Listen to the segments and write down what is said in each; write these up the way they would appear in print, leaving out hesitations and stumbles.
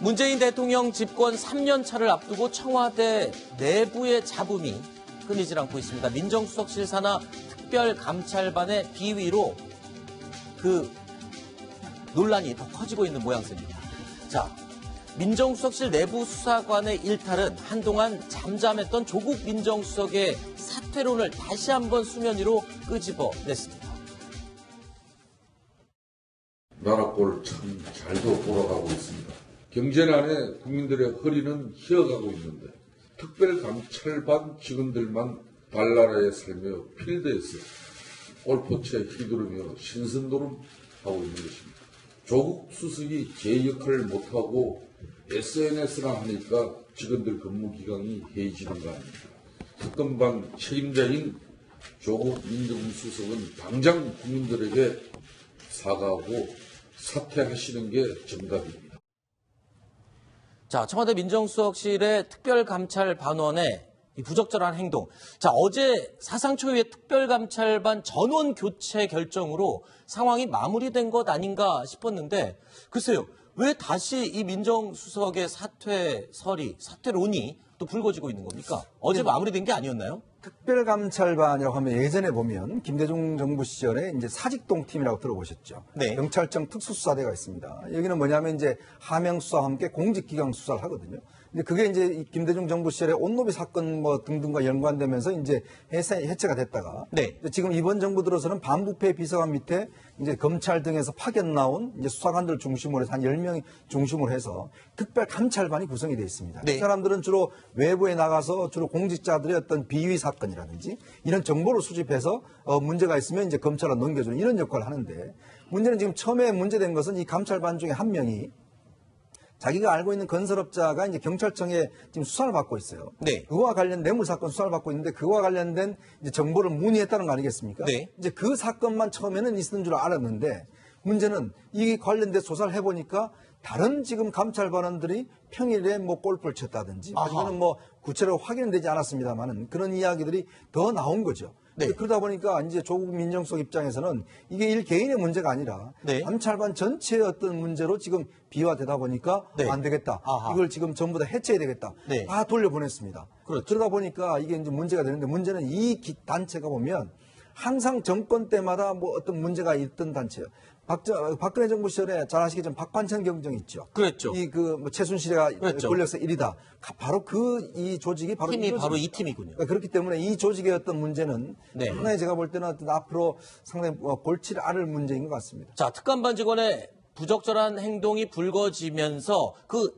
문재인 대통령 집권 3년 차를 앞두고 청와대 내부의 잡음이 끊이질 않고 있습니다. 민정수석실 산하 특별감찰반의 비위로 그 논란이 더 커지고 있는 모양새입니다. 자, 민정수석실 내부 수사관의 일탈은 한동안 잠잠했던 조국 민정수석의 사퇴론을 다시 한번 수면 위로 끄집어냈습니다. 나라 꼴 참 잘도 돌아가고 있습니다. 경제난에 국민들의 허리는 휘어가고 있는데 특별감찰반 직원들만 달나라에 살며 필드에서 골포채 휘두르며 신선놀음하고 있는 것입니다. 조국 수석이 제 역할을 못하고 SNS나 하니까 직원들 근무기간이 해이지는 거 아닙니까? 특검반 책임자인 조국 민정수석은 당장 국민들에게 사과하고 사퇴하시는 게 정답입니다. 자, 청와대 민정수석실의 특별감찰반원의 이 부적절한 행동. 자, 어제 사상 초유의 특별감찰반 전원 교체 결정으로 상황이 마무리된 것 아닌가 싶었는데, 글쎄요, 왜 다시 이 민정수석의 사퇴론이 또 불거지고 있는 겁니까? 어제 마무리된 게 아니었나요? 특별감찰반이라고 하면 예전에 보면 김대중 정부 시절에 이제 사직동팀이라고 들어보셨죠. 네. 경찰청 특수수사대가 있습니다. 여기는 뭐냐면 이제 하명수사와 함께 공직기강 수사를 하거든요. 근데 그게 이제 김대중 정부 시절에 온노비 사건 뭐 등등과 연관되면서 이제 해체가 됐다가 네. 지금 이번 정부 들어서는 반부패 비서관 밑에 이제 검찰 등에서 파견 나온 이제 수사관들 중심으로 해서 한 10명이 중심으로 해서 특별감찰반이 구성이 되어 있습니다. 네. 그 사람들은 주로 외부에 나가서 주로 공직자들의 어떤 비위 사건이라든지 이런 정보를 수집해서 문제가 있으면 이제 검찰로 넘겨주는 이런 역할을 하는데, 문제는 지금 처음에 문제된 것은 이 감찰반 중에 한 명이 자기가 알고 있는 건설업자가 이제 경찰청에 지금 수사를 받고 있어요. 네. 그거와 관련 뇌물 사건 수사를 받고 있는데 그거와 관련된 이제 정보를 문의했다는 거 아니겠습니까? 네. 이제 그 사건만 처음에는 있었는 줄 알았는데, 문제는 이게 관련된 조사를 해보니까 다른 지금 감찰반원들이 평일에 뭐 골프를 쳤다든지 아니면 뭐 구체적으로 확인은 되지 않았습니다만은 그런 이야기들이 더 나온 거죠. 네. 그러다 보니까 이제 조국 민정수석 입장에서는 이게 일 개인의 문제가 아니라 네. 감찰반 전체의 어떤 문제로 지금 비화되다 보니까 네. 안 되겠다. 이걸 지금 전부 다 해체해야 되겠다. 네. 다 돌려보냈습니다. 그렇죠. 그러다 보니까 이게 이제 문제가 되는데, 문제는 이 단체가 보면 항상 정권 때마다 뭐 어떤 문제가 있던 단체예요. 박근혜 정부 시절에 잘 아시겠지만 박관천 경정 있죠. 그랬죠. 뭐 최순실이가 권력서 1위다. 바로 이 조직이 바로 팀이 바로 이 팀이군요. 그렇기 때문에 이 조직의 어떤 문제는 네. 상당히 제가 볼 때는 앞으로 상당히 골치를 앓을 문제인 것 같습니다. 자, 특감반 직원의 부적절한 행동이 불거지면서 그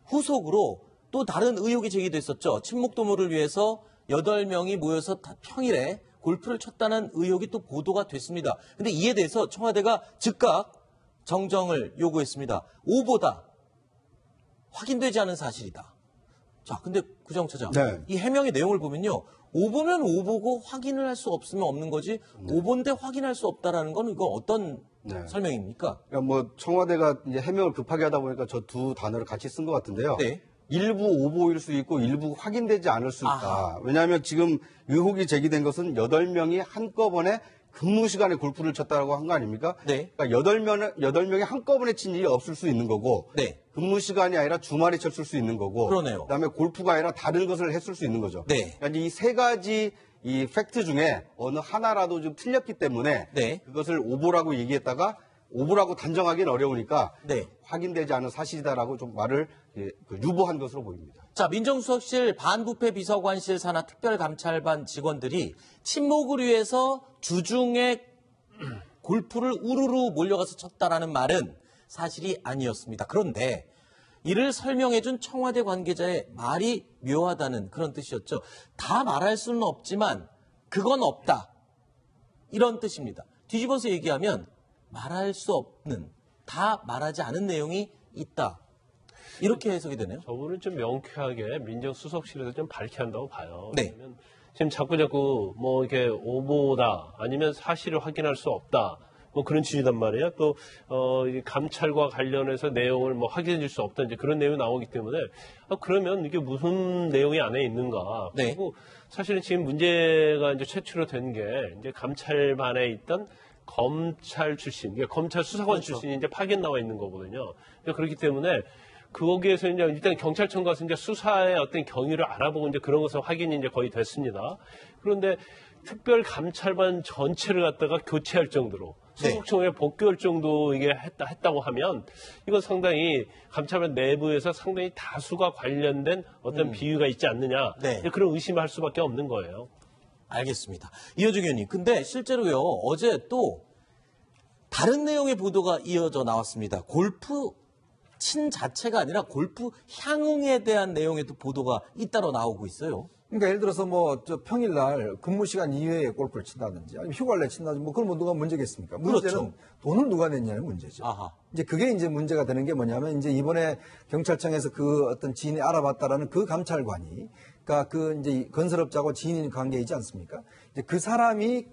후속으로 또 다른 의혹이 제기됐었죠. 친목도모를 위해서 8명이 모여서 평일에 골프를 쳤다는 의혹이 또 보도가 됐습니다. 근데 이에 대해서 청와대가 즉각 정정을 요구했습니다. 오보다. 확인되지 않은 사실이다. 자, 근데 구정처장, 네. 이 해명의 내용을 보면요. 오보면 오보고 확인을 할 수 없으면 없는 거지, 네. 오보인데 확인할 수 없다라는 건 이거 어떤 네. 설명입니까? 그러니까 뭐 청와대가 이제 해명을 급하게 하다 보니까 저 두 단어를 같이 쓴 것 같은데요. 네. 일부 오보일 수 있고 일부 확인되지 않을 수 있다. 아하. 왜냐하면 지금 의혹이 제기된 것은 8명이 한꺼번에 근무 시간에 골프를 쳤다고 한 거 아닙니까? 네. 그러니까 8명이 한꺼번에 친 일이 없을 수 있는 거고, 네. 근무 시간이 아니라 주말에 쳤을 수 있는 거고, 그러네요. 그다음에 골프가 아니라 다른 것을 했을 수 있는 거죠. 네. 그러니까 이 세 가지 이 팩트 중에 어느 하나라도 좀 틀렸기 때문에 네. 그것을 오보라고 얘기했다가 오보라고 단정하기는 어려우니까 네. 확인되지 않은 사실이다라고 좀 말을 유보한 것으로 보입니다. 자, 민정수석실 반부패 비서관실 산하 특별감찰반 직원들이 친목을 위해서 주중에 골프를 우르르 몰려가서 쳤다라는 말은 사실이 아니었습니다. 그런데 이를 설명해준 청와대 관계자의 말이 묘하다는 그런 뜻이었죠. 다 말할 수는 없지만 그건 없다. 이런 뜻입니다. 뒤집어서 얘기하면 말할 수 없는, 다 말하지 않은 내용이 있다. 이렇게 해석이 되네요. 저분은 좀 명쾌하게 민정수석실에서 좀 밝혀야 한다고 봐요. 네. 지금 자꾸 뭐 이렇게 오보다 아니면 사실을 확인할 수 없다. 뭐 그런 취지단 말이에요. 또 감찰과 관련해서 내용을 뭐 확인해 줄 수 없다. 이제 그런 내용이 나오기 때문에 그러면 이게 무슨 내용이 안에 있는가. 네. 그리고 사실은 지금 문제가 이제 최초로 된 게 이제 감찰반에 있던 검찰 출신, 검찰 수사관 그렇죠. 출신이 이제 파견 나와 있는 거거든요. 그렇기 때문에 거기에서 이제 일단 경찰청 가서 이제 수사의 어떤 경위를 알아보고 이제 그런 것을 확인이 이제 거의 됐습니다. 그런데 특별감찰반 전체를 갖다가 교체할 정도로 소속청에 복귀할 정도 이게 했다고 하면 이건 상당히 감찰반 내부에서 상당히 다수가 관련된 어떤 비위가 있지 않느냐 네. 그런 의심을 할 수밖에 없는 거예요. 알겠습니다. 이호중 의원님, 근데 실제로요, 어제 또 다른 내용의 보도가 이어져 나왔습니다. 골프 친 자체가 아니라 골프 향응에 대한 내용의 또 보도가 잇따라 나오고 있어요. 그러니까 예를 들어서 뭐 저 평일날 근무 시간 이외에 골프를 친다든지 아니면 휴가를 내친다든지 뭐 그런 뭐 누가 문제겠습니까? 문제는 그렇죠. 돈을 누가 냈냐는 문제죠. 아하. 이제 그게 이제 문제가 되는 게 뭐냐면 이제 이번에 경찰청에서 그 어떤 지인이 알아봤다라는 그 감찰관이 그러니까 그 이제 건설업자하고 지인 관계이지 않습니까? 이제 그 사람이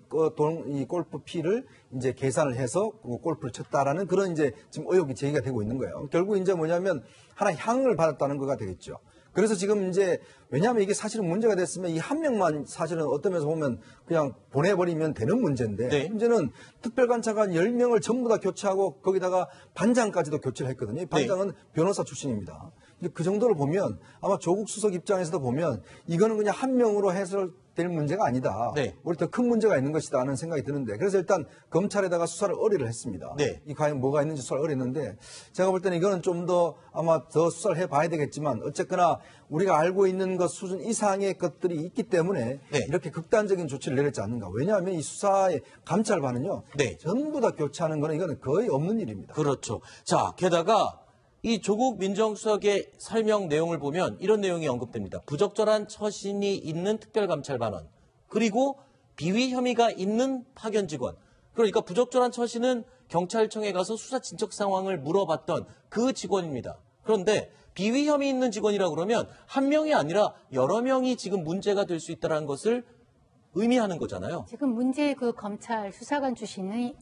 이 골프 피를 이제 계산을 해서 골프를 쳤다라는 그런 이제 지금 의혹이 제기가 되고 있는 거예요. 결국 이제 뭐냐면 하나 향을 받았다는 거가 되겠죠. 그래서 지금 이제 왜냐하면 이게 사실은 문제가 됐으면 이 한 명만 사실은 어떤 면에서 보면 그냥 보내버리면 되는 문제인데 네. 문제는 특별감찰관 10명을 전부 다 교체하고 거기다가 반장까지도 교체를 했거든요. 이 반장은 변호사 출신입니다. 이제 그 정도로 보면 아마 조국 수석 입장에서도 보면 이거는 그냥 한 명으로 해설될 문제가 아니다. 네. 오히려 더 큰 문제가 있는 것이다 하는 생각이 드는데 그래서 일단 검찰에다가 수사를 의뢰를 했습니다. 네. 이 과연 뭐가 있는지 수사를 의뢰했는데 제가 볼 때는 이거는 좀 더 아마 더 수사를 해봐야 되겠지만 어쨌거나 우리가 알고 있는 것 수준 이상의 것들이 있기 때문에 네. 이렇게 극단적인 조치를 내렸지 않는가. 왜냐하면 이 수사의 감찰반은요. 네. 전부 다 교체하는 거는 이거는 거의 없는 일입니다. 그렇죠. 자, 게다가 이 조국 민정수석의 설명 내용을 보면 이런 내용이 언급됩니다. 부적절한 처신이 있는 특별감찰반원, 그리고 비위 혐의가 있는 파견 직원. 그러니까 부적절한 처신은 경찰청에 가서 수사 진척 상황을 물어봤던 그 직원입니다. 그런데 비위 혐의 있는 직원이라 그러면 한 명이 아니라 여러 명이 지금 문제가 될 수 있다는 것을 의미하는 거잖아요. 지금 문제 그 검찰 수사관 출신이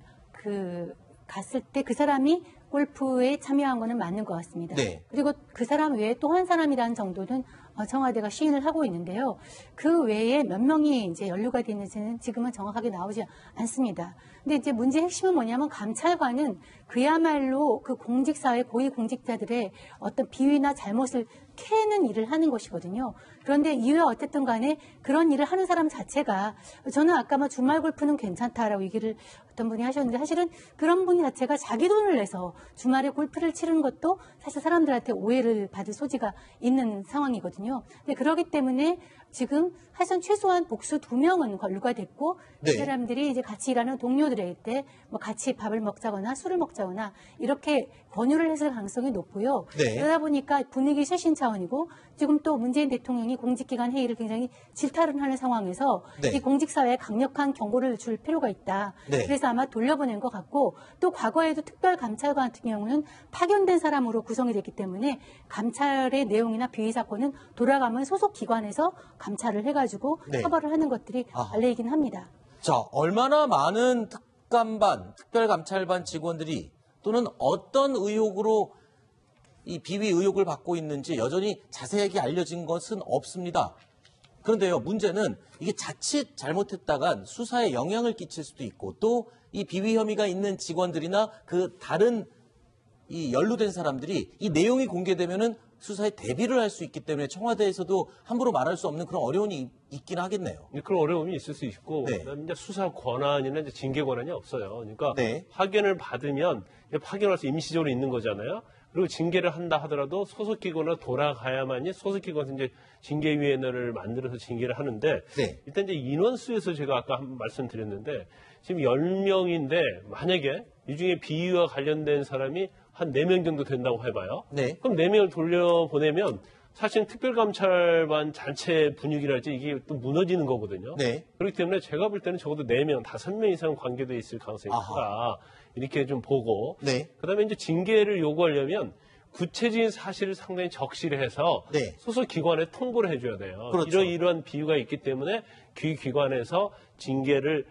갔을 때 그 사람이 골프에 참여한 거는 맞는 것 같습니다. 네. 그리고 그 사람 외에 또 한 사람이라는 정도는 청와대가 시인을 하고 있는데요. 그 외에 몇 명이 이제 연루가 되는지는 지금은 정확하게 나오지 않습니다. 근데 이제 문제의 핵심은 뭐냐면 감찰관은 그야말로 그 공직사회 고위 공직자들의 어떤 비위나 잘못을 캐는 일을 하는 것이거든요. 그런데 이외 어쨌든 간에 그런 일을 하는 사람 자체가 저는 아까 막 주말 골프는 괜찮다라고 얘기를 어떤 분이 하셨는데 사실은 그런 분 자체가 자기 돈을 내서 주말에 골프를 치르는 것도 사실 사람들한테 오해를 받을 소지가 있는 상황이거든요. 근데 그렇기 때문에 지금 하여튼 최소한 복수 2명은 연루가 됐고 네. 이 사람들이 이제 같이 일하는 동료들한테 뭐 같이 밥을 먹자거나 술을 먹자거나 이렇게 권유를 했을 가능성이 높고요. 네. 그러다 보니까 분위기 쇄신 차원이고 지금 또 문재인 대통령이 공직기관 회의를 굉장히 질타를 하는 상황에서 네. 이 공직사회에 강력한 경고를 줄 필요가 있다. 네. 그래서 아마 돌려보낸 것 같고 또 과거에도 특별감찰관 같은 경우는 파견된 사람으로 구성이 됐기 때문에 감찰의 내용이나 비위 사건은 돌아가면 소속 기관에서 감찰을 해가지고 네. 처벌을 하는 것들이 관례이긴 합니다. 자, 얼마나 많은 특감반, 특별감찰반 직원들이 또는 어떤 의혹으로 이 비위 의혹을 받고 있는지 여전히 자세하게 알려진 것은 없습니다. 그런데요, 문제는 이게 자칫 잘못했다간 수사에 영향을 끼칠 수도 있고 또 이 비위 혐의가 있는 직원들이나 그 다른 이 연루된 사람들이 이 내용이 공개되면은 수사에 대비를 할 수 있기 때문에 청와대에서도 함부로 말할 수 없는 그런 어려움이 있긴 하겠네요. 그런 어려움이 있을 수 있고, 네. 그다음에 이제 수사 권한이나 이제 징계 권한이 없어요. 그러니까 네. 파견을 받으면 파견해서 임시적으로 있는 거잖아요. 그리고 징계를 한다 하더라도 소속기관으로 돌아가야만이 소속기관에서 이제 징계위원회를 만들어서 징계를 하는데, 네. 일단 이제 인원수에서 제가 아까 한 말씀드렸는데, 지금 10명인데, 만약에 이 중에 비위와 관련된 사람이 한 4명 정도 된다고 해봐요. 네. 그럼 4명을 돌려보내면 사실은 특별감찰반 자체 분위기랄지 이게 또 무너지는 거거든요. 네. 그렇기 때문에 제가 볼 때는 적어도 4명, 5명 이상 관계돼 있을 가능성이 크다. 이렇게 좀 보고. 네. 그 다음에 이제 징계를 요구하려면 구체적인 사실을 상당히 적시해서 네. 소속 기관에 통보를 해줘야 돼요. 그렇죠. 이러한 비유가 있기 때문에 기관에서 징계를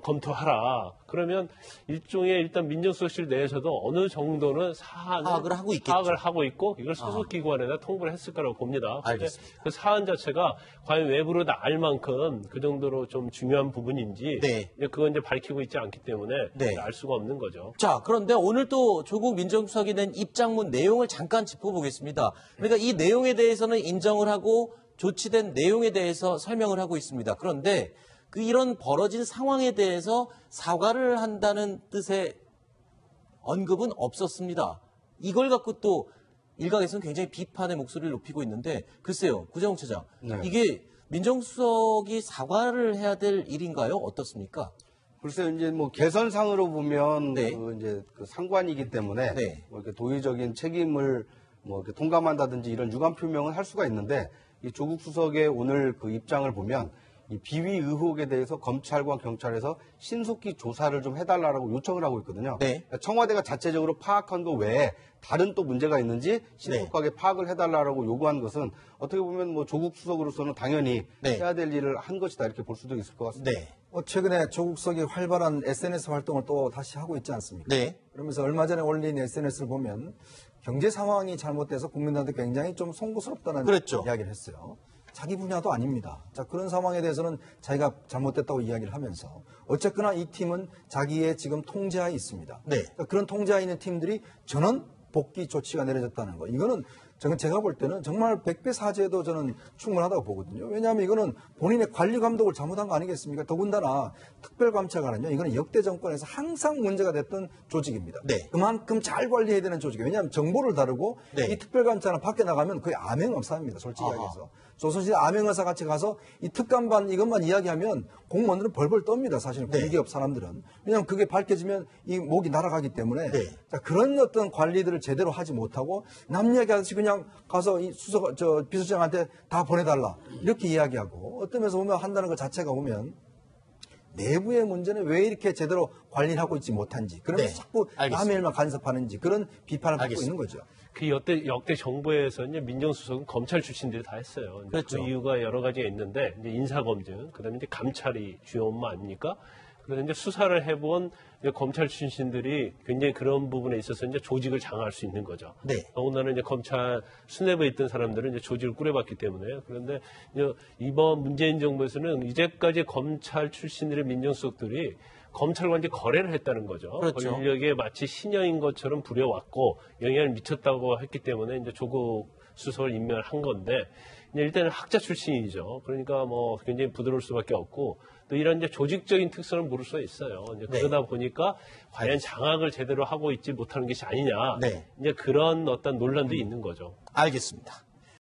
검토하라. 그러면 일종의 일단 민정수석실 내에서도 어느 정도는 파악을 하고 있겠죠. 파악을 하고 있고 이걸 소속기관에다 통보를 했을 거라고 봅니다. 알겠습니다. 그 사안 자체가 과연 외부로 나갈 만큼 그 정도로 좀 중요한 부분인지 네. 그건 이제 밝히고 있지 않기 때문에 네. 알 수가 없는 거죠. 자, 그런데 오늘 또 조국 민정수석이 낸 입장문 내용을 잠깐 짚어보겠습니다. 그러니까 이 내용에 대해서는 인정을 하고 조치된 내용에 대해서 설명을 하고 있습니다. 그런데 이런 벌어진 상황에 대해서 사과를 한다는 뜻의 언급은 없었습니다. 이걸 갖고 또 일각에서는 굉장히 비판의 목소리를 높이고 있는데 글쎄요, 구정욱 차장, 네. 이게 민정수석이 사과를 해야 될 일인가요? 어떻습니까? 글쎄요, 이제 뭐 개선상으로 보면 네. 이제 그 상관이기 때문에 네. 뭐 이렇게 도의적인 책임을 뭐 이렇게 통감한다든지 이런 유감 표명을 할 수가 있는데 이 조국 수석의 오늘 그 입장을 보면 이 비위 의혹에 대해서 검찰과 경찰에서 신속히 조사를 좀 해달라고 요청을 하고 있거든요. 네. 그러니까 청와대가 자체적으로 파악한 거 외에 다른 또 문제가 있는지 신속하게 파악을 해달라고 요구한 것은 어떻게 보면 뭐 조국 수석으로서는 당연히 네. 해야 될 일을 한 것이다 이렇게 볼 수도 있을 것 같습니다. 네. 최근에 조국 수석이 활발한 SNS 활동을 또 다시 하고 있지 않습니까? 네. 그러면서 얼마 전에 올린 SNS를 보면 경제 상황이 잘못돼서 국민들한테 굉장히 좀 송구스럽다는 그랬죠. 이야기를 했어요. 자기 분야도 아닙니다. 자, 그런 상황에 대해서는 자기가 잘못됐다고 이야기를 하면서 어쨌거나 이 팀은 자기의 지금 통제하에 있습니다. 네. 그러니까 그런 통제하에 있는 팀들이 전원 복귀 조치가 내려졌다는 거. 이거는 제가 볼 때는 정말 100배 사죄도 저는 충분하다고 보거든요. 왜냐하면 이거는 본인의 관리 감독을 잘못한 거 아니겠습니까? 더군다나 특별감찰관은요, 이거는 역대 정권에서 항상 문제가 됐던 조직입니다. 네. 그만큼 잘 관리해야 되는 조직이에요. 왜냐하면 정보를 다루고 네. 이 특별감찰은 밖에 나가면 거의 암행업사입니다. 솔직히 이야기해서. 조선시대 암행어사 같이 가서 이 특감반 이것만 이야기하면 공무원들은 벌벌 떱니다. 사실 네. 공기업 사람들은. 왜냐하면 그게 밝혀지면 이 목이 날아가기 때문에 네. 자, 그런 어떤 관리들을 제대로 하지 못하고 남 이야기하듯이 그냥 가서 이 비서장한테 다 보내달라 이렇게 이야기하고 어떤 면에서 보면 한다는 것 자체가 보면 내부의 문제는 왜 이렇게 제대로 관리를 하고 있지 못한지 그러면서 네. 자꾸 알겠습니다. 남의 일만 간섭하는지 그런 비판을 받고 알겠습니다. 있는 거죠. 그 역대 정부에서는 민정수석은 검찰 출신들이 다 했어요. 그렇죠. 그 이유가 여러 가지가 있는데 이제 인사검증, 그다음에 이제 감찰이 주요 업무 아닙니까? 그래서 이제 수사를 해본 검찰 출신들이 굉장히 그런 부분에 있어서 이제 조직을 장악할 수 있는 거죠. 네. 더군다나 이제 검찰 수뇌부에 있던 사람들은 이제 조직을 꾸려봤기 때문에 그런데 이제 이번 문재인 정부에서는 이제까지 검찰 출신들의 민정수석들이 검찰과 이제 거래를 했다는 거죠. 그렇죠. 권력에 마치 신여인 것처럼 부려왔고 영향을 미쳤다고 했기 때문에 이제 조국 수석을 임명을 한 건데 이제 일단은 학자 출신이죠. 그러니까 뭐 굉장히 부드러울 수밖에 없고 또 이런 이제 조직적인 특성을 모를 수가 있어요. 이제 네. 그러다 보니까 과연 장악을 제대로 하고 있지 못하는 것이 아니냐. 네. 이제 그런 어떤 논란도 있는 거죠. 알겠습니다.